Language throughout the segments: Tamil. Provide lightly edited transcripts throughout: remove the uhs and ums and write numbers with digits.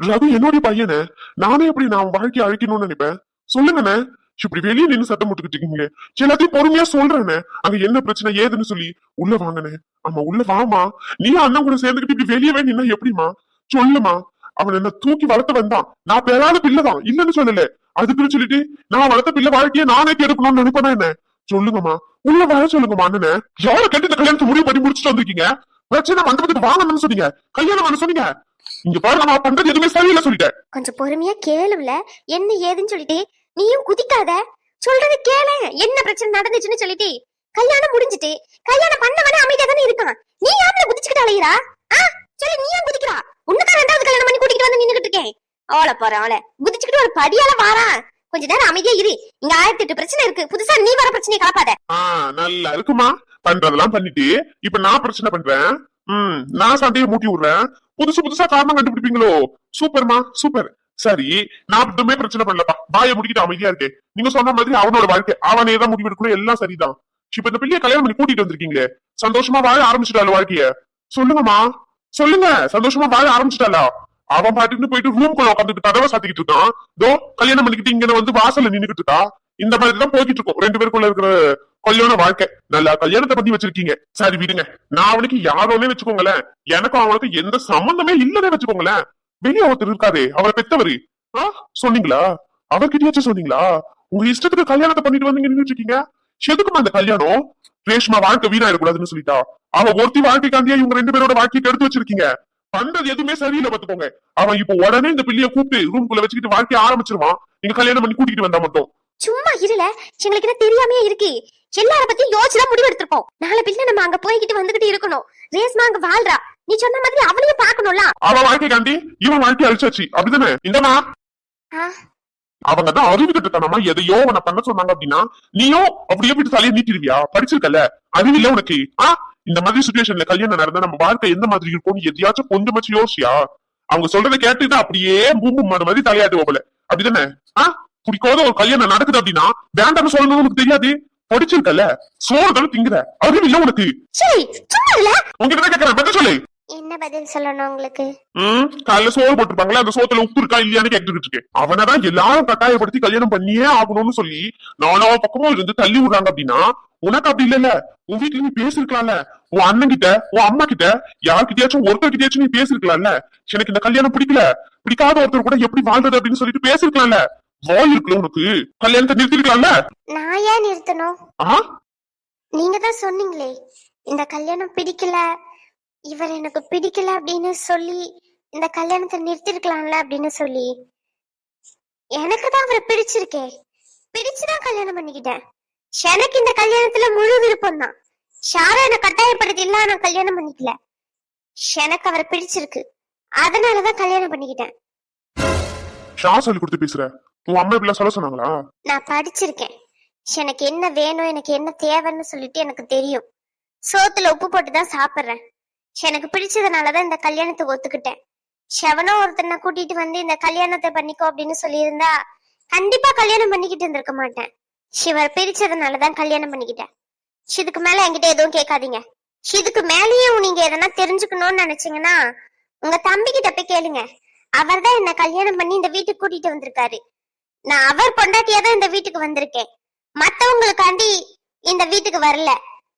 ரகு என்னுடைய பையனே. நானே எப்படி நான் வாழ்க்கையை அழைக்கணும்னு நினைப்பேன்? சொல்லுங்கண்ணே. இப்படி வெளியே நின்னு சத்தம் போட்டுக்கிட்டு இருக்கீங்க. எல்லாத்தையும் பொறுமையா சொல்றேன்னு. அங்க என்ன பிரச்சனை ஏதுன்னு சொல்லி உள்ள வாங்கண்ணே. ஆமா உள்ள வாமா. நீ அண்ணன் கூட சேர்ந்துக்கிட்டு இப்படி வெளியவே நின்னா எப்படிமா? சொல்லுமா. அவன் என்ன தூக்கி வளர்த்து வந்தான். நான் பெறாத பிள்ளைதான் இல்லன்னு சொல்லல. அதுக்குன்னு சொல்லிட்டு நான் வளர்த்த பிள்ளை வாழ்க்கையை நானே கெடுக்கணும்னு நினைப்பேனா என்ன? சொல்லுங்கம்மா. உள்ள வர சொல்லுங்கம்மா. அண்ணனே யார கேட்டு இந்த கல்யாணத்தை முடிவு பண்ணி முடிச்சுட்டு வந்திருக்கீங்க? பிரச்சனை மண்டபத்துக்கு வாங்கணும்னு சொன்னீங்க, கல்யாணம் பண்ண சொன்னீங்க. இங்க பாருங்க, நான் பண்றது எதுவுமே சரியில்லை சொல்லிட்டேன். கொஞ்சம் பொறுமையா கேளுல என்ன ஏதுன்னு சொல்லிட்டு நீயும் குதிக்காத. சொல்றது கேளு. என்ன பிரச்சனை நடந்துச்சுன்னு சொல்லிட்டு கல்யாணம் முடிஞ்சிட்டு கல்யாணம் பண்ணவனே அமைதியா தானே இருக்கான். நீ யாருல குதிச்சுக்கிட்டு அலையிறா? சொல்லி நீ ஏன் குதிக்கிறா? உன்னதான் ரெண்டாவது கல்யாணம் பண்ணி கூட்டிட்டு வந்து நின்னுகிட்டு இருக்கேன். அவளை போற அவளை குதிச்சுக்கிட்டு ஒரு படியால வாரா. கொஞ்ச நேரம் அமைதியா இரு. இங்க 1008 பிரச்சனை இருக்கு. புதுசா நீ வர பிரச்சனையை கலப்பாத. நல்லா இருக்குமா? பண்றதெல்லாம் பண்ணிட்டு இப்ப நான் பிரச்சனை பண்றேன். நான் சண்டையை மூட்டி விடுறேன். புதுசா காரணம் கண்டுபிடிப்பீங்களோ? சூப்பர்மா சூப்பர். சரி, நான் மட்டுமே பிரச்சனை பண்ணலப்பா. வாயை முடிக்கிட்டு அமைதியா இருக்கேன். நீங்க சொன்ன மாதிரி அவனோட வாழ்க்கை அவனே தான் முடிவு எடுக்கணும். எல்லாம் சரிதான். இப்ப இந்த பிள்ளைய கல்யாணம் பண்ணி கூட்டிட்டு வந்திருக்கீங்களே, சந்தோஷமா வாழ ஆரம்பிச்சுட்டாள் வாழ்க்கைய. சொல்லுங்கம்மா சொல்லுங்க. சந்தோஷமா வாழ ஆரம்பிச்சுட்டாளா? அவன் பாட்டுன்னு போயிட்டு ரூம்குள்ள உட்காந்துட்டு கதவை சாத்திக்கிட்டு இருக்கான். தோ கல்யாணம் பண்ணிக்கிட்டு இங்க வந்து வாசல்ல நின்னுகிட்டு இருக்கா. இந்த மாதிரிதான் போய்கிட்டு இருக்கும் ரெண்டு பேருக்குள்ள இருக்கிற கல்யாண வாழ்க்கை. நல்லா கல்யாணத்தை பண்ணி வச்சிருக்கீங்க. சரி விடுங்க. நான் அவனுக்கு யாரோனே வச்சுக்கோங்களேன். எனக்கும் அவனுக்கு எந்த சம்பந்தமே இல்லன்னே வச்சுக்கோங்களேன். வெளியே ஒருத்தர் இருக்காதே, அவரை பெத்தவரு. சொன்னீங்களா? அவர்கிட்டயாச்சும் சொன்னீங்களா? உங்க இஷ்டத்துக்கு கல்யாணத்தை பண்ணிட்டு வந்து நின்றுட்டு இருக்கீங்க. எதுக்குமா அந்த கல்யாணம்? ரேஷ்மா வாழ்க்கை வீணாயிடக்கூடாதுன்னு சொல்லிட்டா அவ ஒருத்தி வாழ்க்கைக்காண்டியா இவங்க ரெண்டு பேரோட வாழ்க்கையை எடுத்து வச்சிருக்கீங்க. பண்றது எதுவுமே சரியில்லை பாத்துக்கோங்க. அவன் இப்ப உடனே இந்த பிள்ளைய கூப்பிட்டு ரூம்குள்ள வச்சுக்கிட்டு வாழ்க்கைய ஆரம்பிச்சிருவான். நீங்க கல்யாணம் பண்ணி கூட்டிட்டு வந்தா மட்டும். சும்மா இருல. எங்களுக்கு என்ன தெரியாமே இருக்கு. எல்லார பத்தி யோசிச்சு முடிவு எடுத்திருப்போம். நாளை பிள்ளை நம்ம அங்க போய்கிட்டு வந்துகிட்டு இருக்கணும். ரேஸ்மா அங்க வாழ்றா. நீ சொன்ன மாதிரி அவளையும் பாக்கணும்ல. அவ வாழ்க்கைக்காண்டி இவன் வாழ்க்கை அழிச்சாச்சு அப்படிதானே? இந்தமா அவங்கதான் அறிவு கட்டுத்தனமா எதையோ உன பண்ண சொன்னாங்க அப்படின்னா நீயும் அப்படியே விட்டு தலையை நீட்டிருவியா? படிச்சிருக்கல, அறிவில்ல உனக்கு. இந்த மாதிரி சுச்சுவேஷன்ல கல்யாணம் நடந்தா நம்ம வாழ்க்கை எந்த மாதிரி இருக்கும்னு எதையாச்சும் கொஞ்சமாச்சும் யோசியா? அவங்க சொல்றதை கேட்டுட்டு அப்படியே பூம்பும் மாதிரி தலையாட்டு போல அப்படிதானே? பிடிக்காத ஒரு கல்யாணம் நடக்குது அப்படின்னா வேண்டாம்னு சொல்லணும்னு உனக்கு தெரியாது. படிச்சிருக்கல, சோறு திங்குற, அறிவில்ல உனக்கு. உங்ககிட்ட கேட்கிறேன், பதில் சொல்லு. என்ன பதில் சொல்லணும் உங்களுக்கு? காலைல சோறு போட்டிருப்பாங்களே, அந்த சோத்துல உப்பு இருக்கா இல்லையான்னு கேட்டுக்கிட்டு இருக்கேன். அவனதான் எல்லாரும் கட்டாயப்படுத்தி கல்யாணம் பண்ணியே ஆகணும்னு சொல்லி நாலா பக்கமும் இருந்து தள்ளி விடுறாங்க அப்படின்னா உனக்கு அப்படி இல்லல்ல. உன் வீட்டுல நீ பேசிருக்கலாம்ல. உன் அண்ணன் கிட்ட, உன் அம்மா கிட்ட, யார்கிட்டயாச்சும் ஒருத்தர்கிட்டயாச்சும் நீ பேசிருக்கலாம்ல. எனக்கு இந்த கல்யாணம் பிடிக்கல, பிடிக்காத ஒருத்தர் கூட எப்படி வாழ்றது அப்படின்னு சொல்லிட்டு பேசிருக்கலாம்ல. வாய் இருக்குல்ல உனக்கு. கல்யாணத்தை நிறுத்திருக்கலாம்ல. நான் ஏன் நிறுத்தணும்? நீங்க தான் சொன்னீங்களே இந்த கல்யாணம் பிடிக்கல, இவர் எனக்கு பிடிக்கல அப்படின்னு சொல்லி இந்த கல்யாணத்தை நிறுத்திருக்கலாம்ல அப்படின்னு சொல்லி. எனக்கு தான் அவரை பிடிச்சிருக்கே, பிடிச்சுதான் கல்யாணம் பண்ணிக்கிட்டேன். எனக்கு இந்த கல்யாணத்துல முழு விருப்பம் தான். ஷாரா என்ன கட்டாயப்படுத்தி இல்ல நான் கல்யாணம் பண்ணிக்கல. எனக்கு அவரை பிடிச்சிருக்கு, அதனாலதான் கல்யாணம் பண்ணிக்கிட்டேன். சொல்லி கொடுத்து பேசுற. உன் அம்மா இப்படி சொல்ல சொன்னாங்களா? நான் படிச்சிருக்கேன். எனக்கு என்ன வேணும், எனக்கு என்ன தேவைன்னு சொல்லிட்டு எனக்கு தெரியும். சோத்துல உப்பு போட்டுதான் சாப்பிடுறேன். எனக்கு பிடிச்சதுனாலதான் இந்த கல்யாணத்தை ஒத்துக்கிட்டேன். செவனோ ஒருத்தனை கூட்டிட்டு வந்து இந்த கல்யாணத்தை பண்ணிக்கோ அப்படின்னு சொல்லியிருந்தா கண்டிப்பா கல்யாணம் பண்ணிக்கிட்டு இருந்திருக்க மாட்டேன். சிவர் பிரிச்சதுனாலதான் கல்யாணம் பண்ணிக்கிட்டேன். இதுக்கு மேல என்கிட்ட எதுவும் கேட்காதீங்க. இதுக்கு மேலேயும் நீங்க எதனா தெரிஞ்சுக்கணும்னு நினைச்சீங்கன்னா உங்க தம்பி கிட்ட போய் கேளுங்க. அவர் தான் என்ன கல்யாணம் பண்ணி இந்த வீட்டுக்கு கூட்டிட்டு வந்திருக்காரு. நான் அவர் பொண்டாட்டியாதான் இந்த வீட்டுக்கு வந்திருக்கேன். மத்தவங்களுக்காண்டி இந்த வீட்டுக்கு வரல.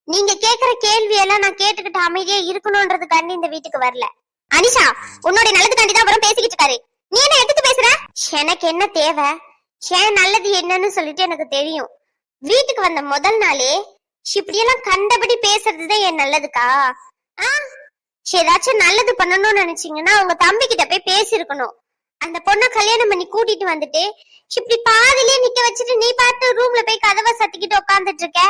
நீங்க கேக்குற கேள்வி எல்லாம் நான் கேட்டுக்கிட்டு அமைதியா இருக்கணும்ன்றதுக்காண்டி இந்த வீட்டுக்கு வரல. அனிஷா, உன்னோட நல்லதுக்காண்டி தான் அவரும் பேசிக்கிட்டு இருக்காரு. நீ என்ன எடுத்து பேசுற? எனக்கு என்ன தேவை, ஏன் நல்லது என்னன்னு சொல்லிட்டு எனக்கு தெரியும். வீட்டுக்கு வந்த முதல் நாளே இப்படியெல்லாம் கண்டபடி பேசுறதுதான் என் நல்லதுக்கா? ஏதாச்சும் நல்லது பண்ணணும்னு நினைச்சீங்கன்னா உங்க தம்பி கிட்ட போய் பேசிருக்கணும். அந்த பொண்ணை கல்யாணம் பண்ணி கூட்டிட்டு வந்துட்டு இப்படி பாதிலே நிக்க வச்சுட்டு நீ பார்த்து ரூம்ல போய் கதவை சத்திக்கிட்டு உட்காந்துட்டு இருக்க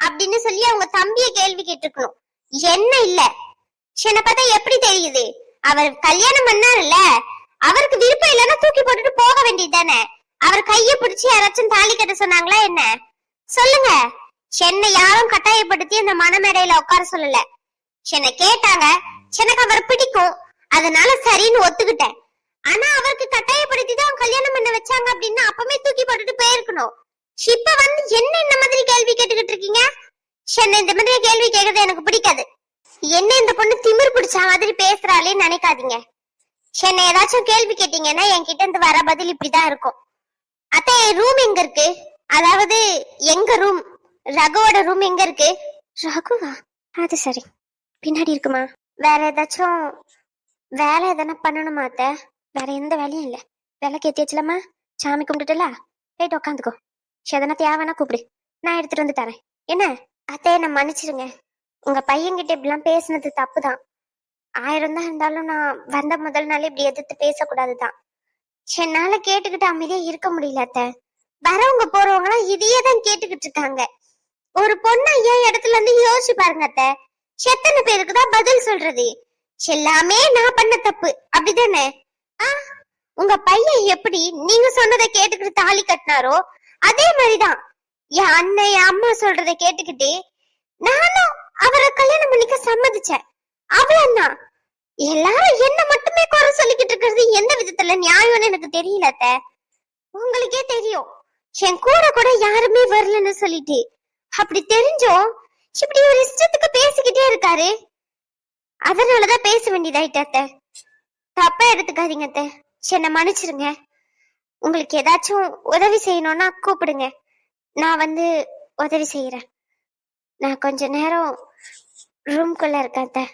அப்படின்னு சொல்லி அவங்க தம்பிய கேள்வி கேட்டுக்கணும். என்ன இல்ல, என்ன பார்த்தா எப்படி தெரியுது? அவர் கல்யாணம் பண்ணாருல்ல, அவருக்கு விருப்பம் இல்லைன்னா தூக்கி போட்டுட்டு போக வேண்டியது தானே. அவர் கைய பிடிச்சி யாராச்சும் தாலி கட்ட சொன்னாங்களா என்ன? சொல்லுங்க. என்னை யாரும் கட்டாயப்படுத்தி அந்த மனமேடையில உட்கார சொல்லல. என்ன கேட்டாங்க, எனக்கு அவர் பிடிக்கும், அதனால சரின்னு ஒத்துக்கிட்டேன். ஆனா அவருக்கு கட்டாயப்படுத்தி தான் கல்யாணம் பண்ண வச்சாங்க அப்படின்னா அப்பவே தூக்கி போட்டுட்டு போயிருக்கணும். இப்ப வந்து என்ன இந்த மாதிரி கேள்வி கேட்டுக்கிட்டு இருக்கீங்க? என்ன இந்த மாதிரி கேள்வி கேட்கறது எனக்கு பிடிக்காது. என்ன இந்த பொண்ணு திமிர் பிடிச்ச மாதிரி பேசுறாளே நினைக்காதீங்க. என்ன ஏதாச்சும் கேள்வி கேட்டீங்கன்னா என்கிட்ட இருந்து வர பதில் இப்படிதான் இருக்கும். அத்தை ரூம் எங்க இருக்கு? அதாவது எங்க ரூம், ரகுவோட ரூம் எங்க இருக்கு? ரகுவா? அது சரி, பின்னாடி இருக்குமா? வேற ஏதாச்சும் வேலை எதனா பண்ணணுமா அத்தை? வேற எந்த வேலையும் இல்ல. விளக்கு ஏத்தியாச்சுலமா, சாமி கும்பிட்டுல போயிட்டு உட்காந்துக்கோ. எதனா தேவைன்னா கூப்பிடு, நான் எடுத்துட்டு வந்து தரேன். என்ன அத்தை, என்ன மன்னிச்சிருங்க. உங்க பையன்கிட்ட இப்படிலாம் பேசுனது தப்புதான். 1000 தான் இருந்தாலும் நான் வந்த முதல் நாள் இப்படி எதிர்த்து பேசக்கூடாதுதான். என்னால கேட்டுக்கிட்டு அமைதியா இருக்க முடியல அத்தை. வரவங்க போறவங்க எல்லாம் இதையே தான் கேட்டுக்கிட்டு இருக்காங்க. ஒரு பொண்ணு ஏன் இடத்துல இருந்து யோசிச்சு பாருங்க அத்தை. எத்தனை பேருக்கு தான் பதில் சொல்றது? எல்லாமே நான் பண்ண தப்பு, அப்படிதானே? உங்க பையன் எப்படி நீங்க சொன்னதை கேட்டுக்கிட்டு தாலி கட்டினாரோ அதே மாதிரிதான் என் அண்ணன் என் அம்மா சொல்றதை கேட்டுக்கிட்டு நானும் அவரை கல்யாணம் பண்ணிக்க சம்மதிச்சேன். அவ்வளவுதான். எல்லாரும் என்ன மட்டுமே குறை சொல்லிக்கிட்டு இருக்கிறது எந்த விதத்துல நியாயம்னு எனக்கு தெரியல அத்தை. உங்களுக்கே தெரியும், என் கூட கூட யாருமே வரலன்னு சொல்லிட்டு. அப்படி தெரிஞ்சோம் இப்படி ஒரு இஷ்டத்துக்கு பேசிக்கிட்டே இருக்காரு. அதனாலதான் பேச வேண்டியதாயிட்ட அத்தை. தப்பா எடுத்துக்காதீங்க அத்தை, என்ன மன்னிச்சிருங்க. உங்களுக்கு ஏதாச்சும் உதவி செய்யணும்னா கூப்பிடுங்க, நான் வந்து உதவி செய்யறேன். நான் கொஞ்ச நேரம் ரூம்குள்ள இருக்கேன் அத்தை.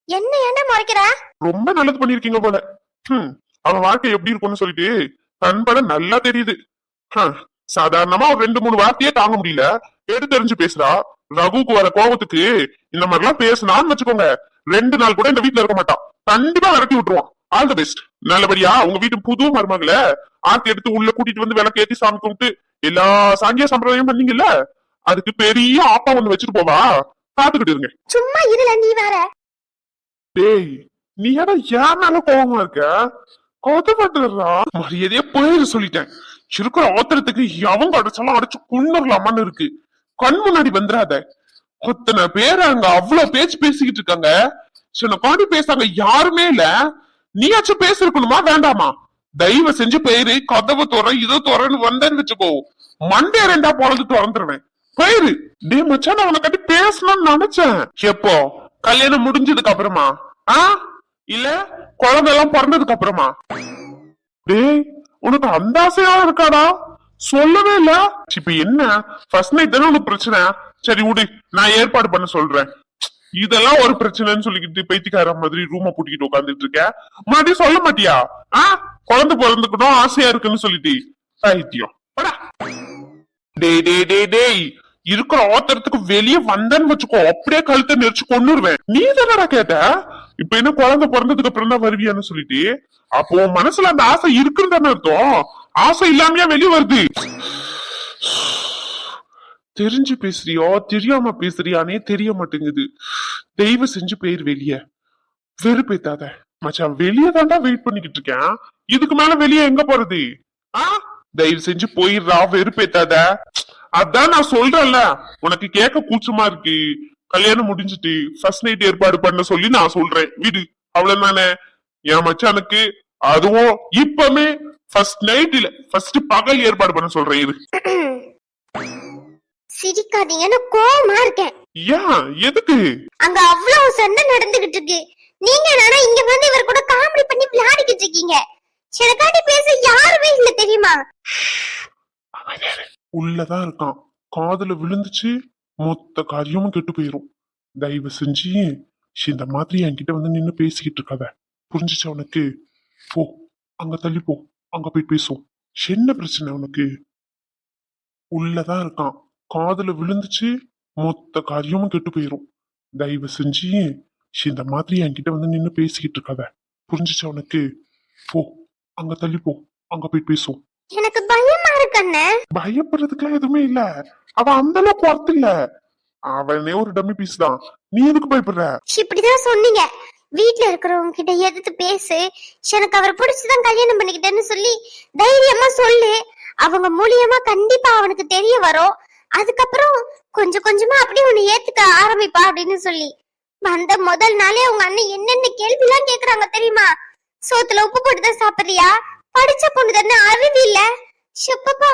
என்ன என்ன முறைக்கிறா? ரொம்ப நல்லது பண்ணிருக்கீங்க போல. அவன் வாழ்க்கை எப்படி இருக்கும்னு சொல்லிட்டு கண்பட நல்லா தெரியுது. சாதாரணமா ஒரு 2-3 வார்த்தையே தாங்க முடியல, எடுத்தெறிஞ்சு பேசுறா. ரகுக்கு வர கோபத்துக்கு இந்த மாதிரி எல்லாம் பேசினான்னு வச்சுக்கோங்க, 2 நாள் கூட இந்த வீட்டுல இருக்க மாட்டான். கண்டிப்பா விரட்டி விட்டுருவான். All the best. நல்லபடியா உங்க வீட்டு புது மருமகள ஆர்த்தி எடுத்து உள்ள கூட்டிட்டு வந்து விளக்கு ஏத்தி சாமி கும்பிட்டு எல்லா சாங்கிய சம்பிரதாயம் பண்ணீங்கல்ல, அதுக்கு பெரிய ஆப்பா ஒண்ணு வச்சுட்டு போவா. காத்துக்கிட்டு இருங்க. சும்மா இருல நீ வேற. டேய், நீ ஏடா ஏன் மேல கோபமா இருக்க? கோத்தப்பட்டுறா, மரியாதையா போயிரு சொல்லிட்டேன். இருக்கிற ஆத்திரத்துக்கு எவங்க அடிச்சாலும் அடிச்சு குண்டர்லாமான்னு இருக்கு. கண் முன்னாடி வந்துடாத. அத்தனை பேர் அங்க அவ்வளவு பேச்சு பேசிக்கிட்டு இருக்காங்க, சின்ன காண்டி பேசாங்க யாருமே இல்ல. நீயாச்சும் பேசிருக்கணுமா வேண்டாமா? தயவு செஞ்சு போயிரு. கதவு துற இதோ துறன்னு வந்தேன்னு வச்சுக்கோ, மண்டே 2 பொழுது திறந்துருவேன். போயிரு. டே மச்சான், நான் உன்னை கட்டி பேசணும்னு நினைச்சேன். எப்போ? கல்யாணம் முடிஞ்சதுக்கு அப்புறமா? இல்ல குழந்தை எல்லாம் பிறந்ததுக்கு அப்புறமா? டேய், உனக்கு அந்த ஆசையா இருக்காடா? சொல்லவே இல்ல. இப்ப என்ன ஃபர்ஸ்ட் நைட் தானே உனக்கு பிரச்சனை? சரி விடு, நான் ஏற்பாடு பண்ண சொல்றேன். இதெல்லாம் ஒரு பிரச்சனைன்னு சொல்லிக்கிட்டு பைத்தியக்கார மாதிரி ரூம பூட்டிக்கிட்டு உட்காந்துட்டு இருக்க. மறுபடியும் சொல்ல மாட்டியா? குழந்தை பிறந்துக்கணும் ஆசையா இருக்குன்னு சொல்லிட்டு பைத்தியம். டேய் டேய் டேய் டேய், இருக்கிற ஆத்திரத்துக்கு வெளியே வந்தேன்னு வச்சுக்கோ, அப்படியே கழுத்தை நெரிச்சு கொன்னுருவேன். நீ தானடா கேட்ட இப்ப என்ன குழந்தை பிறந்ததுக்கு அப்புறம் தான் வருவியான்னு சொல்லிட்டு? அப்போ மனசுல அந்த ஆசை இருக்குன்னு தானே அர்த்தம். ஆசை இல்லாமையா வெளியே வருது? தெரிஞ்சு பேசுறியோ தெரியாம பேசுறியானே தெரிய மாட்டேங்குது. தயவு செஞ்சு பேர் வெளிய வெறுப்பேத்தாத மச்சான். வெளியே தாண்டா வெயிட் பண்ணிக்கிட்டு இருக்கேன், இதுக்கு மேல வெளியே எங்க போறது? தயவு செஞ்சு போயிடுறா, வெறுப்பேத்தாத. அதான் நான் சொல்றேன்ல, உனக்கு கேட்க கூச்சமா இருக்கு. கல்யாணம் முடிஞ்சுட்டு ஃபர்ஸ்ட் நைட் ஏற்பாடு பண்ண சொல்லி நான் சொல்றேன், விடு. அவ்வளவுதானே என் மச்சானுக்கு. அதுவும் இப்பமே ஃபர்ஸ்ட் நைட் இல்ல, ஃபர்ஸ்ட் பகல் ஏற்பாடு பண்ண சொல்றேன். இது சிரிக்காதீங்கன்னு கோவமா இருக்கேன். ஏன்? எதுக்கு? அங்க அவ்வளவு சண்டை நடந்துகிட்டு இருக்கு, நீங்க என்னன்னா இங்க வந்து இவர் கூட காமெடி பண்ணி விளையாடிக்கிட்டு இருக்கீங்க. எனக்காண்டி பேச யாருமே இல்ல தெரியுமா? உள்ளதான் இருக்கான், காதுல விழுந்துச்சு மொத்த காரியமும் கெட்டு போயிரும். தயவு செஞ்சு இந்த மாதிரி என்கிட்ட வந்து நின்னு பேசிக்கிட்டு இருக்காத, புரிஞ்சுச்சா உனக்கு? போ, அங்க தள்ளி போ, அங்க போய் பேசுவோம். என்ன பிரச்சனை உனக்கு? உள்ளதான் இருக்கான், காதுல விழுந்துச்சு மொத்த காரியமும் கெட்டு போயிரும். தயவு செஞ்சு இந்த மாதிரி என்கிட்ட வந்து நின்னு பேசிக்கிட்டு இருக்காத, புரிஞ்சுச்சா உனக்கு? போ, அங்க தள்ளி போ, அங்க போய் பேசுவோம். எனக்கு பயமா இருக்கண்ணே. பயப்படுறதுக்குலாம் எதுவுமே இல்ல, அவன் அந்த அளவுக்கு ஒர்த் இல்ல. அவனே ஒரு டம்மி பீஸ் தான், நீ எதுக்கு பயப்படுற? இப்படிதான் சொன்னீங்க, வீட்டுல இருக்கிறவங்க கிட்ட எதிர்த்து பேசு, எனக்கு அவரை பிடிச்சுதான் கல்யாணம் பண்ணிக்கிட்டேன்னு சொல்லி தைரியமா சொல்லு. அவங்க மூலியமா கண்டிப்பா அவனுக்கு தெரிய வரும். அதுக்கப்புறம் கொஞ்சம் கொஞ்சமா அப்படியே உன்னை ஏத்துக்க ஆரம்பிப்பா அப்படின்னு சொல்லி வந்த முதல் நாளே அவங்க அண்ணன் என்னென்ன கேள்வி எல்லாம் கேக்குறாங்க தெரியுமா? சோத்துல உப்பு போட்டுதான் சாப்பிடுறியா? படிச்ச பொண்ணு தானே, அறிவு இல்ல? ஷப்பப்பா,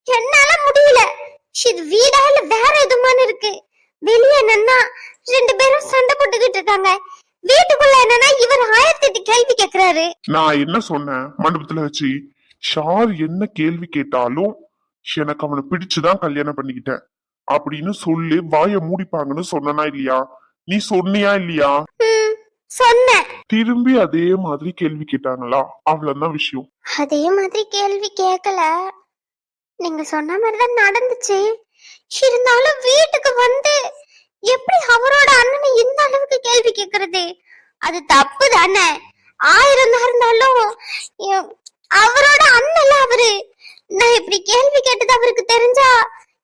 என்னால முடியல. இது வீடா இல்ல வேற எதுமான்னு இருக்கு. வெளியே என்னன்னா 2 பேரும் சண்டை போட்டுக்கிட்டு இருக்காங்க. வீட்டுக்குள்ள என்னன்னா இவர் 1008 கேள்வி கேக்குறாரு. நான் என்ன சொன்னேன் மண்டபத்துல வச்சு, ஷார் என்ன கேள்வி கேட்டாலும் எனக்கு அவனை பிடிச்சுதான் கல்யாணம் பண்ணிக்கிட்டேன் அப்படின்னு சொல்லி வாய மூடிப்பாங்கன்னு சொன்னனா இல்லையா? நீ சொன்னியா இல்லையா? சொன்னேன். திரும்பி அதே மாதிரி கேள்வி கேட்டாங்களா? அவ்வளவுதான் விஷயம். அதே மாதிரி கேள்வி கேட்கல, நீங்க சொன்ன மாதிரிதான் நடந்துச்சு. இருந்தாலும் வீட்டுக்கு வந்து எப்படி அவரோட அண்ணனை இந்த அளவுக்கு கேள்வி கேக்குறது? அது தப்பு தானே. 1000 தான் இருந்தாலும் அவரோட அண்ணன் அவரு. நான் இப்படி கேள்வி கேட்டது அவருக்கு தெரிஞ்சா,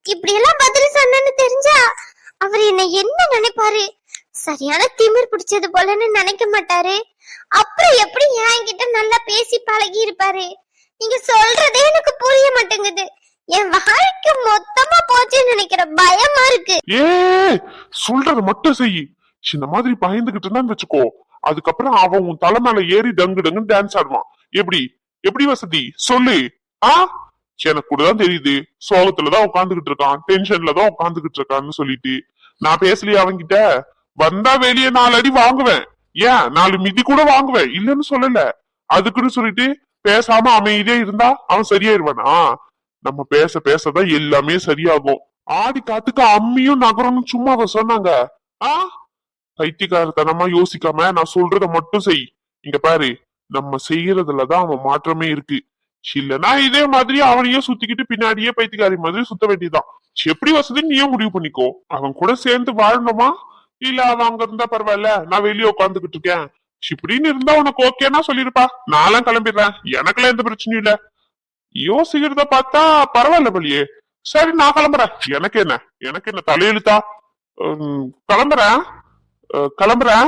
இப்படி எல்லாம் பதில் சொன்னேன்னு தெரிஞ்சா அவர் என்ன என்ன நினைப்பாரு? சரியான திமிர் பிடிச்சது போலன்னு நினைக்க மாட்டாரு. அப்புறம் எப்படி என்கிட்ட நல்லா பேசி பழகி இருப்பாரு? நீங்க சொல்றதே எனக்கு புரிய மாட்டேங்குது. என் வாழ்க்கை மொத்தமா போச்சுன்னு நினைக்கிற பயமா இருக்கு. ஏ சொல்றத மட்டும் செய். இந்த மாதிரி பயந்துகிட்டு இருந்தான்னு வச்சுக்கோ, அதுக்கப்புறம் அவன் உன் தலை மேல ஏறி டங்கு டங்குன்னு டான்ஸ் ஆடுவான். எப்படி எப்படி வசதி சொல்லு? ஆ எனக்கு கூட தான் தெரியுது, சோகத்துலதான் உட்காந்துகிட்டு இருக்கான், டென்ஷன்ல தான் உட்காந்துகிட்டு இருக்கான்னு சொல்லிட்டு நான் பேசலையே அவன்கிட்ட. வந்தா வெளியே 4 அடி வாங்குவேன், ஏன் 4 மிதி கூட வாங்குவேன், இல்லன்னு சொல்லல. அதுக்குன்னு சொல்லிட்டு பேசாம அமைதியா இருந்தா அவன் சரியாயிருவானா? நம்ம பேச பேசதான் எல்லாமே சரியாகும். ஆடி காத்துக்கு அம்மியும் நகரம்னு சும்மா அவ சொன்னாங்க. ஆ பைத்தியக்காரத்தனமா யோசிக்காம நான் சொல்றத மட்டும் செய். இங்க பாரு, நம்ம செய்யறதுலதான் அவன் மாற்றமே இருக்கு. இல்லன்னா இதே மாதிரி அவனையும் சுத்திக்கிட்டு பின்னாடியே பைத்தியக்காரி மாதிரி சுத்த வேண்டியதான். எப்படி வசதி நீயும் முடிவு பண்ணிக்கோ. அவன் கூட சேர்ந்து வாழணுமா, இல்ல அவன் அங்க இருந்தா பரவாயில்ல, நான் வெளியே உட்காந்துக்கிட்டு இருக்கேன் இப்படின்னு இருந்தா உனக்கு ஓகேன்னா சொல்லிருப்பா, நான்லாம் கிளம்பிடுறேன், எனக்குலாம் எந்த பிரச்சனையும் இல்ல. யோசிக்கிறத பார்த்தா பரவாயில்ல பலியே. சரி நான் கிளம்புறேன், எனக்கு என்ன தலையெழுத்தா? கிளம்புறேன் கிளம்புறேன்.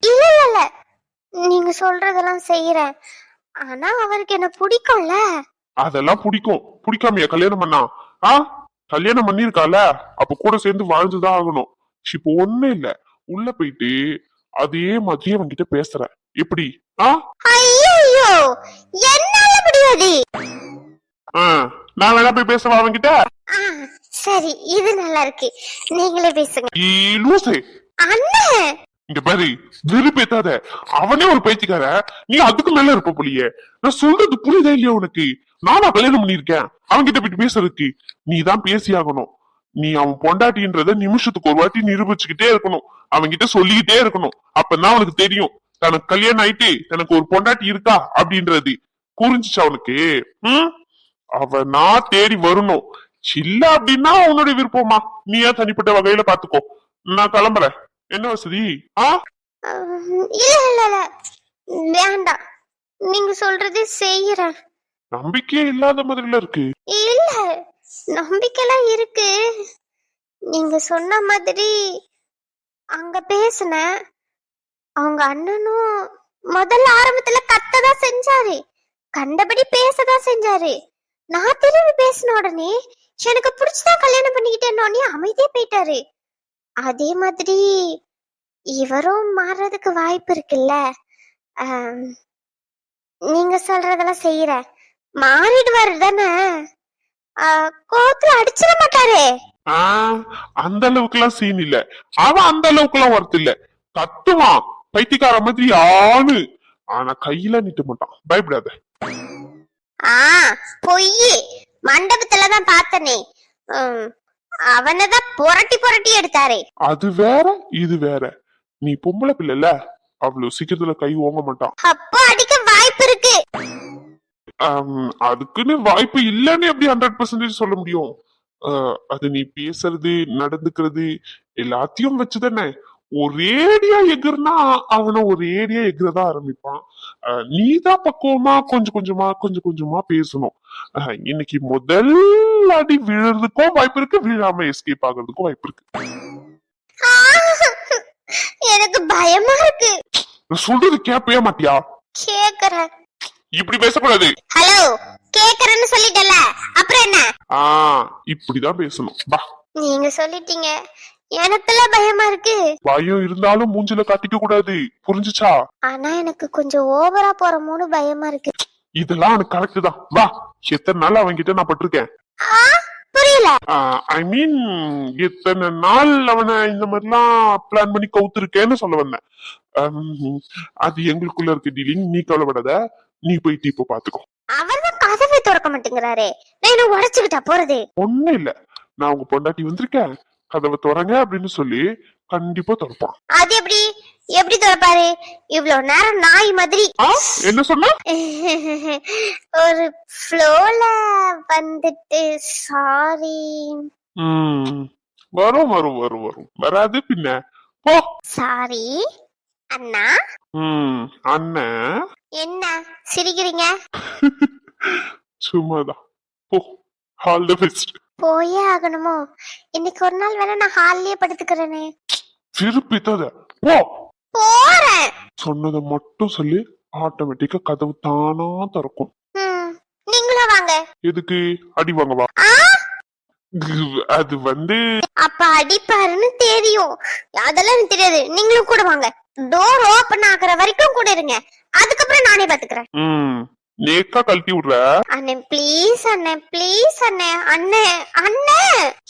இல்ல இல்ல, நீங்க சொல்றதெல்லாம் செய்யறேன். ஆனா அவருக்கு என்ன பிடிக்கும்ல. அதெல்லாம் பிடிக்கும், பிடிக்காமையா கல்யாணம் பண்ணா? ஆ கல்யாணம் பண்ணிருக்கால, அப்ப கூட சேர்ந்து வாழ்ந்துதான் ஆகணும். இப்போ ஒண்ணு இல்ல, உள்ள போயிட்டு அதே மாதிரி அவன்கிட்ட பேசுற எப்படி? ஆ ஐயோ என்னால முடியாது. நான் வேணா போய் பேசவா அவன்கிட்ட? சரி இது நல்லா இருக்கு, நீங்களே பேசுங்க. லூசே அண்ணன் இங்க பாரு, வெறுப்பேத்தாத. அவனே ஒரு பைத்தியக்கார, நீ அதுக்கு மேல இருப்ப போலியே. நான் சொல்றது புரியுதா இல்லையா உனக்கு? நானா கல்யாணம் பண்ணிருக்கேன், அவன்கிட்ட போயிட்டு பேசுறதுக்கு நீ தான் பேசியாகணும். நீ அவன் பொண்டாட்டின்றத நிமிஷத்துக்கு ஒரு வாட்டி நிரூபிச்சுக்கிட்டே இருக்கணும், அவன்கிட்ட சொல்லிக்கிட்டே இருக்கணும். அப்பதான் அவனுக்கு தெரியும் தனக்கு கல்யாணம் ஆயிட்டு தனக்கு ஒரு பொண்டாட்டி இருக்கா அப்படின்றது. புரிஞ்சுச்சு அவனுக்கு? அவனா தேடி வரணும். இல்ல அப்படின்னா உன்னுடைய விருப்பமா, நீயா தனிப்பட்ட வகையில பாத்துக்கோ. நான் கிளம்புறேன், என்ன வசதி? இல்ல இல்ல இல்ல வேண்டாம், நீங்க சொல்றது செய்யறேன். நம்பிக்கையே இல்லாத மாதிரில இருக்கு. இல்ல நம்பிக்கைலாம் இருக்கு. நீங்க சொன்ன மாதிரி அங்க பேசுன அவங்க அண்ணனும் முதல்ல ஆரம்பத்துல கத்ததான் செஞ்சாரு, கண்டபடி பேசதான் செஞ்சாரு. நான் திரும்பி பேசின உடனே எனக்கு பிடிச்சதான் கல்யாணம் பண்ணிக்கிட்டேன்னு அமைதியே போயிட்டாரு. அதே மாதிரி இவரும் மாறதுக்கு வாய்ப்பு இருக்குல்ல. நீங்க சொல்றதெல்லாம் செய்யற மாறிடுவாரு தானே, கோத்துல அடிச்சிட மாட்டாரு. அந்த அளவுக்கு எல்லாம் சீன் இல்ல, அவன் அந்த அளவுக்கு எல்லாம் ஒர்த் இல்ல. கத்துவான் பைத்தியக்கார மாதிரி ஆளு, ஆனா கையில நிக்க மாட்டான், பயப்படாத. பொய், மண்டபத்துலதான் பார்த்தனே, அவனதான் புரட்டி புரட்டி எடுத்தாரே. அது வேற இது வேற. நீ பொம்பளை பிள்ளைல, அவ்வளவு சீக்கிரத்துல கை ஓங்க மாட்டான். அப்போ அடிக்க வாய்ப்பு இருக்கு. அதுக்குன்னு வாய்ப்பு இல்லன்னு எப்படி 100% சொல்ல முடியும்? அது நீ பேசுறது நடந்துக்கிறது எல்லாத்தையும் வச்சுதானே. ஒரேடியா எகுறனா அவனை ஒரேடியா எகுறதா ஆரம்பிப்பான். நீதான் பக்குவமா கொஞ்சம் கொஞ்சமா பேசணும். இன்னைக்கு முதல் அடி விழுறதுக்கும் வாய்ப்பு இருக்கு, விழாம எஸ்கேப் ஆகுறதுக்கும் வாய்ப்பு இருக்கு. எனக்கு பயமா இருக்கு. சொல்றது கேப்பையா மாட்டியா? கேக்குறேன். இப்படி பேசக்கூடாது. ஹலோ கேக்குறேன்னு சொல்லிட்டல, அப்புறம் என்ன? இப்படிதான் பேசணும். பா நீங்க சொல்லிட்டீங்க, எனக்குலாம் பயமா இருக்கு. பயம் இருந்தாலும் மூஞ்சில காட்டிக்க கூடாது, புரிஞ்சுச்சா? ஆனா எனக்கு கொஞ்சம் ஓவரா போறமோன்னு பயமா இருக்கு. இதெல்லாம் எனக்கு கரெக்ட் தான். வா, எத்தனை நாள் அவன்கிட்ட நான் பட்டிருக்கேன். புரியல. ஐ மீன் இத்தனை நாள் அவனை இந்த மாதிரிலாம் பிளான் பண்ணி கவுத்துருக்கேன்னு சொல்ல வந்தேன். அது எங்களுக்குள்ள இருக்க டீலிங், நீ கவலைப்படாத. நீ போயிட்டு இப்போ பாத்துக்கோ. அவர்தான் கதவை திறக்க மாட்டேங்கிறாரே, நான் என்ன உடைச்சுக்கிட்டா போறது? ஒண்ணும் இல்ல, நான் உங்க பொண்டாட்டி வந்திருக்கேன், கதவை திறங்க அப்படின்னு சொல்லி கண்டிப்பா திறப்பான். அது எப்படி எப்படி திறப்பாரு? இவ்வளவு நேரம் நாய் மாதிரி. என்ன சொன்ன? ஒரு ஃப்ளோல வந்துட்டு சாரி. வரும் வரும் வரும் வரும், வராது பின்ன. போ. சாரி அண்ணா. அண்ணன் என்ன சிரிக்கிறீங்க? சும்மாதான். போ. All the best. போயே ஆகணுமோ? இன்னைக்கு ஒரு நாள் வேணா நான் ஹால்லயே படுத்துக்கிறேனே. திருப்பித்தாத. போ. போறேன். சொன்னதை மட்டும் சொல்லி ஆட்டோமேட்டிக்கா கதவு தானா திறக்கும். நீங்களும் வாங்க. எதுக்கு? அடி வாங்கவா? அது வந்து அப்ப அடிப்பாருன்னு தெரியும், அதெல்லாம் எனக்கு தெரியாது. நீங்களும் கூட வாங்க. டோர் ஓபன் ஆகுற வரைக்கும் கூட இருங்க, அதுக்கப்புறம் நானே பாத்துக்கிறேன். நேக்கா கழட்டி விடுற. அண்ணே ப்ளீஸ், அண்ணே ப்ளீஸ், அண்ணே அண்ணே அண்ணே.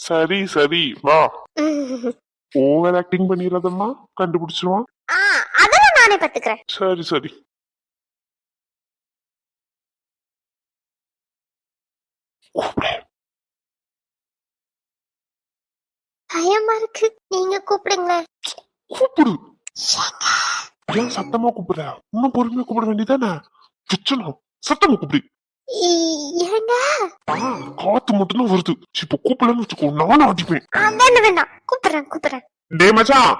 சரி சரி வா. ஓவர் ஆக்டிங் பண்ணிடுறதம்மா, கண்டுபிடிச்சிருவான். அதெல்லாம் நானே பாத்துக்கிறேன். சரி சரி. பயமா இருக்கு, நீங்க கூப்பிடுங்களேன். கூப்பிடு. ஏன் சத்தமா கூப்பிடுற? இன்னும் பொறுமையா கூப்பிட வேண்டியதானே? சத்தமா கூப்பிடு. ஏங்க காத்து மட்டும் தான் வருது. இப்ப கூப்பிடலன்னு வச்சுக்கோ, நானும் அடிப்பேன். வேண்டாம் வேண்டாம், கூப்பிடுறேன். டே மச்சான்,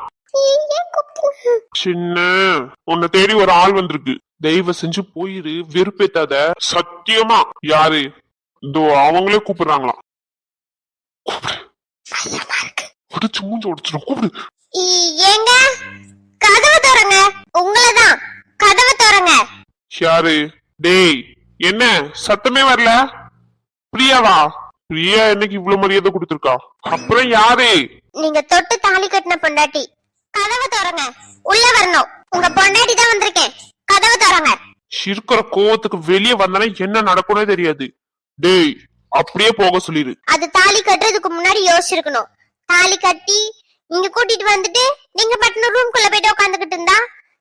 சின்ன உன்னை தேடி ஒரு ஆள் வந்திருக்கு, தயவு செஞ்சு போயிரு, வெறுப்பேத்தாத. சத்தியமா. யாரு? இதோ அவங்களே கூப்பிடுறாங்களாம். கூப்பிடு. மூஞ்ச உடைச்சிடும். கூப்பிடு. ஏங்க கதவை திறங்க. உங்களதான் கதவை திறங்க. யாரு? டேய் என்ன சத்தமே வரல? பிரியாவா? பிரியா என்னைக்கு இவ்வளவு மரியாதை கொடுத்திருக்கா? அப்புறம் யாரு? நீங்க தொட்டு தாலி கட்டின பொண்டாட்டி. கதவை திறங்க, உள்ள வரணும். உங்க பொண்டாட்டி தான் வந்திருக்கேன், கதவை திறங்க. இருக்கிற கோவத்துக்கு வெளியே வந்தானே என்ன நடக்கும்னே தெரியாது. டேய் அப்படியே போக சொல்லிரு. அது தாலி கட்டுறதுக்கு முன்னாடி யோசிச்சிருக்கணும். தாலி கட்டி இங்க கூட்டிட்டு வந்துட்டு நீங்க பட்டின ரூம்குள்ள போயிட்டு உட்காந்துக்கிட்டு இருந்தா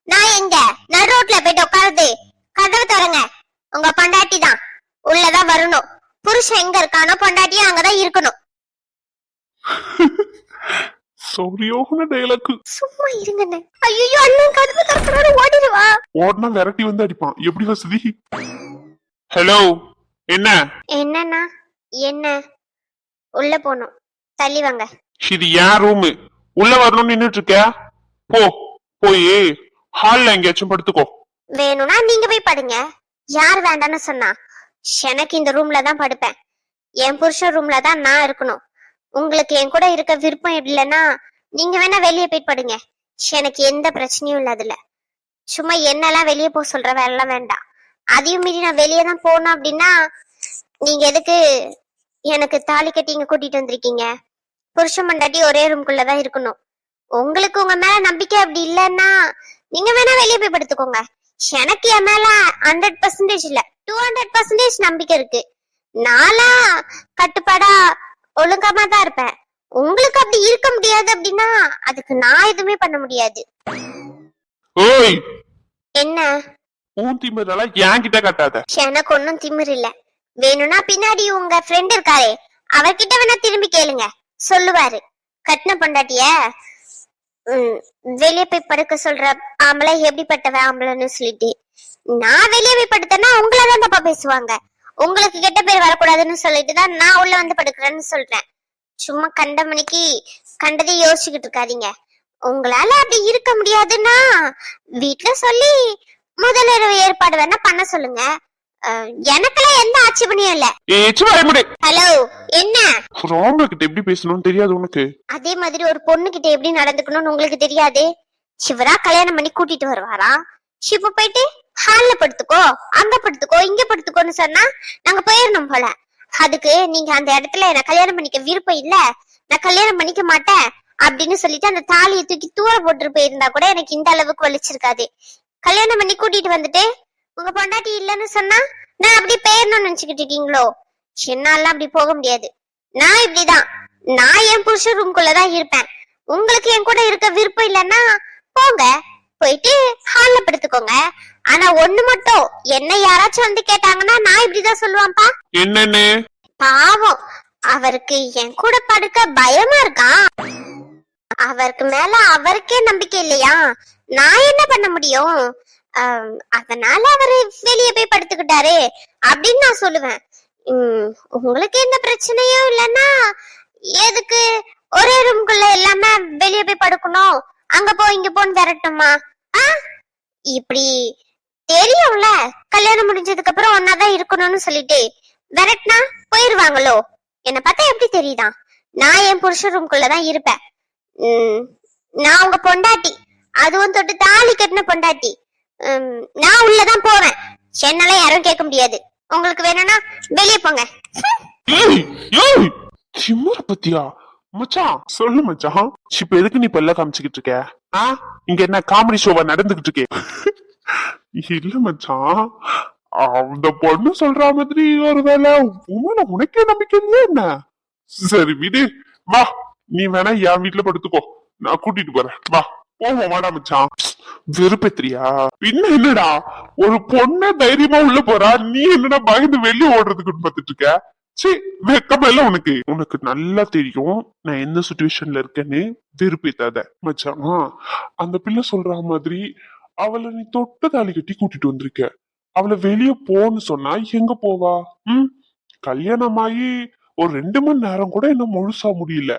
நான் எங்க நடு ரோட்ல போயிட்டு உட்காருது. கதவை திறங்க, உங்க பொண்டாட்டி தான் உள்ளதான் வரணும். புருஷன் எங்க இருக்கானோ பொண்டாட்டியும் அங்கதான் இருக்கணும். சௌரியோகன டயலாக். சும்மா இருங்கண்ணே. ஐயோ அண்ணன் கதவை திறக்கறாரு, ஓடிடுவா. ஓடனா விரட்டி வந்து அடிப்பான். எப்படி வசதி? ஹலோ. என்னன்னா என்ன? உள்ள போணும், தள்ளி வாங்க. இது ஏன் ரூம், உள்ள வரணும்னு நின்னுட்டு இருக்க? போ, போய் ஹால்ல எங்கேயாச்சும் படுத்துக்கோ. வேணும்னா நீங்க போய் படுங்க. யார் வேண்டான்னு சொன்னா? எனக்கு இந்த ரூம்ல தான் படுப்பேன். என் புருஷன் ரூம்ல தான் நான் இருக்கணும். உங்களுக்கு என் கூட இருக்க விருப்பம் இல்லைன்னா நீங்க வேணா வெளியே போய் படுங்க. எனக்கு எந்த பிரச்சனையும் இல்ல. அதுல சும்மா என்னெல்லாம் வெளியே போக சொல்ற வேலைலாம் வேண்டாம். அதையும் மீறி நான் வெளியே தான் போனோம் அப்படின்னா நீங்க எதுக்கு எனக்கு தாலி கட்டி இங்க கூட்டிட்டு வந்திருக்கீங்க? புருஷன் மண்டாட்டி ஒரே ரூம்குள்ளதான் இருக்கணும். உங்களுக்கு உங்க மேல நம்பிக்கை அப்படி இல்லைன்னா நீங்க வேணா வெளியே போய் படுத்துக்கோங்க. எனக்கு என் மேல 100% இல்ல, 200% நம்பிக்கை இருக்கு. நானா கட்டுப்பாடா ஒழுங்காமா தான் இருப்பேன். உங்களுக்கு அப்படி இருக்க முடியாது அப்படின்னா அதுக்கு நான் எதுவுமே பண்ண முடியாது. ஓய் என்ன? உன் திமிரெல்லாம் என்கிட்ட காட்டாத. எனக்கு ஒன்னும் திமிர் இல்ல. வேணும்னா பின்னாடி உங்க ஃப்ரெண்ட் இருக்காரே அவர்கிட்ட வேணா திரும்பி கேளுங்க, சொல்லுவாரு. கட்டின பொண்டாட்டிய வெளியே போய் படுக்க சொல்ற ஆம்பளை எப்படிப்பட்டவ ஆம்பளைன்னு சொல்லிட்டு நான் வெளியே போய் படுத்தேன்னா உங்களதான் தப்பா பேசுவாங்க. உங்களுக்கு கெட்ட பேர் வரக்கூடாதுன்னு சொல்லிட்டு தான் நான் உள்ள வந்து படுக்கிறேன்னு சொல்றேன். சும்மா கண்ட மணிக்கு கண்டதை யோசிச்சுக்கிட்டு இருக்காதீங்க. உங்களால அப்படி இருக்க முடியாதுன்னா வீட்டுல சொல்லி முதலிரவு ஏற்பாடு வேணா பண்ண சொல்லுங்க. எனக்கெல்லாம் எந்த ஆட்சேபனையும் இல்ல. ஹலோ, என்ன? ராம்கிட்ட எப்படி பேசணும்னு தெரியாது உனக்கு? அதே மாதிரி ஒரு பொண்ணு கிட்ட எப்படி நடந்துக்கணும்னு உங்களுக்கு தெரியாது? சிவரா கல்யாணம் பண்ணி கூட்டிட்டு வருவாரா? ஷிப்பு போயிட்டு ஹால்ல படுத்துக்கோ, அங்க படுத்துக்கோ, இங்க படுத்துக்கோன்னு சொன்னா நாங்க போயிடணும் போல. அதுக்கு நீங்க அந்த இடத்துல என்ன கல்யாணம் பண்ணிக்க விருப்பம் இல்ல, நான் கல்யாணம் பண்ணிக்க மாட்டேன் அப்படின்னு சொல்லிட்டு அந்த தாலியை தூக்கி தூர போட்டு போயிருந்தா கூட எனக்கு இந்த அளவுக்கு வலிச்சிருக்காது. கல்யாணம் பண்ணி கூட்டிட்டு வந்துட்டு உங்க பொண்டாட்டி இல்லன்னு சொன்னா நான் அப்படி போயிடணும்னு நினைச்சுக்கிட்டு இருக்கீங்களோ? என்னால அப்படி போக முடியாது. நான் இப்படிதான். நான் என் புருஷன் ரூம்குள்ளதான் இருப்பேன். உங்களுக்கு என் கூட இருக்க விருப்பம் இல்லைன்னா போங்க, போயிட்டு ஹால்ல படுத்துக்கோங்க. ஆனா ஒண்ணு மட்டும், என்ன யாராச்சும் வந்து கேட்டாங்கன்னா நான் இப்படிதான் சொல்லுவான்ப்பா. என்னன்னு? பாவம், அவருக்கு என் கூட படுக்க பயமா இருக்கான். அவருக்கு மேல அவருக்கே நம்பிக்கை இல்லையா, நான் என்ன பண்ண முடியும்? அதனால அவரு வெளியே போய் படுத்துக்கிட்டாரு அப்படின்னு நான் சொல்லுவேன். உங்களுக்கு எந்த பிரச்சனையும் இல்லைன்னா எதுக்கு ஒரே ரூம்குள்ள எல்லாமே வெளியே போய் படுக்கணும், அங்க போ இங்க போன்னு விரட்டுமா? இப்படி தெரியும்ல, கல்யாணம் முடிஞ்சதுக்கு அப்புறம் ஒன்னாதான் இருக்கணும்னு சொல்லிட்டு விரட்டினா போயிருவாங்களோ? என்ன பார்த்தா எப்படி தெரியுதா? நான் என் புருஷ ரூம்குள்ளதான் இருப்பேன். நான் உங்க பொண்டாட்டி, அதுவும் தொட்டு தாலி கட்டின பொண்டாட்டி. நான் உள்ளதான் போவேன். என்னால யாரும் கேட்க முடியாது. உங்களுக்கு வேணும்னா வெளியே போங்க. பத்தியா மச்சான்? சொல்லு மச்சான், இப்ப எதுக்கு நீ பல்ல காமிச்சுக்கிட்டு இருக்க? இங்க என்ன காமெடி ஷோவா நடந்துகிட்டு இருக்கே? இல்ல மச்சான், அந்த பொண்ணு சொல்ற மாதிரி ஒருவேளை உனக்கே நம்பிக்கை இல்லையா என்ன? சரி விடு, வா நீ வேணா என் வீட்டுல படுத்துக்கோ, நான் கூட்டிட்டு போறேன். வா போவோம், வாடா மச்சான். வெறுப்பேத்திரியா? பின்ன என்னடா, ஒரு பொண்ணு தைரியமா உள்ள போறா, நீ என்னடா பயந்து வெளியே ஓடுறதுக்கு பாத்துட்டு இருக்க? சரி, வெக்கமா இல்ல உனக்கு? உனக்கு நல்லா தெரியும் நான் எந்த சுச்சுவேஷன்ல இருக்கேன்னு. வெறுப்பேத்தாத மச்சான். அந்த பிள்ளை சொல்ற மாதிரி அவளை நீ தொட்ட தாலி கட்டி கூட்டிட்டு வந்திருக்க. அவளை வெளியே போன்னு சொன்னா எங்க போவா? கல்யாணமாயி ஒரு 2 மணி நேரம் கூட என்ன முழுசா முடியல,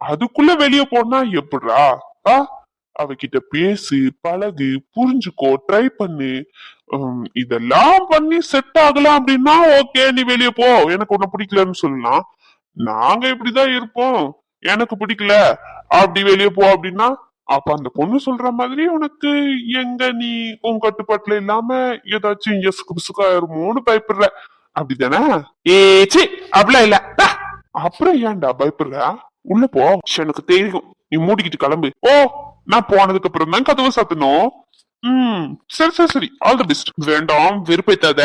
அதுக்குள்ள வெளியே போனா எப்படிரா? அவகிட்ட பேசு, பழகு, புரிஞ்சுக்கோ, ட்ரை பண்ணு. இதெல்லாம் பண்ணி செட் ஆகலாம் அப்படின்னா ஓகே, நீ வெளியே போ, எனக்கு உன்ன பிடிக்கலன்னு சொல்லலாம். நாங்க இப்படிதான் இருப்போம், எனக்கு பிடிக்கல அப்படி வெளியே போ அப்படின்னா, அப்ப அந்த பொண்ணு சொல்ற மாதிரி உனக்கு எங்க நீ உன் கட்டுப்பாட்டுல இல்லாம ஏதாச்சும் இங்க சுகாயிருமோன்னு பயப்படுற, அப்படித்தானே? ஏச்சி அப்படிலாம் இல்ல. அப்புறம் ஏன்டா பயப்படுற? உள்ள போ, எனக்கு தெரியும். நீ மூடிக்கிட்டு கிளம்பு. ஓ, நான் போனதுக்கு அப்புறம் தான் கதவை சாத்தணும். சரி சரி சரி, ஆல் தி பெஸ்ட். வேண்டாம், வெறுப்பேத்தாத.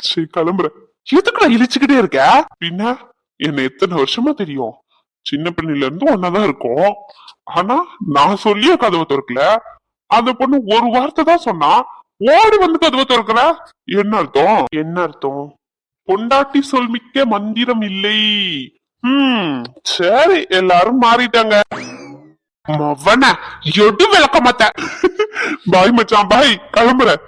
சரி கிளம்புறேன். எதுக்குடா இழிச்சுக்கிட்டே இருக்க? பின்ன என்ன எத்தனை வருஷமா தெரியும், சின்ன பிள்ளைல இருந்து ஒன்னாதான் இருக்கும். ஆனா நான் சொல்லிய கதவை திறக்கல, அந்த பொண்ணு ஒரு வார்த்தை தான் சொன்னா, ஓடி வந்து கதவை திறக்கல. என்ன அர்த்தம்? என்ன அர்த்தம்? பொண்டாட்டி சொல்மிக்க மந்திரம் இல்லை. சரி, எல்லாரும் மாறிட்டாங்க. மவன எடு விளக்க மாட்டேன். பாய் மச்சான், பாய், கிளம்புறேன்.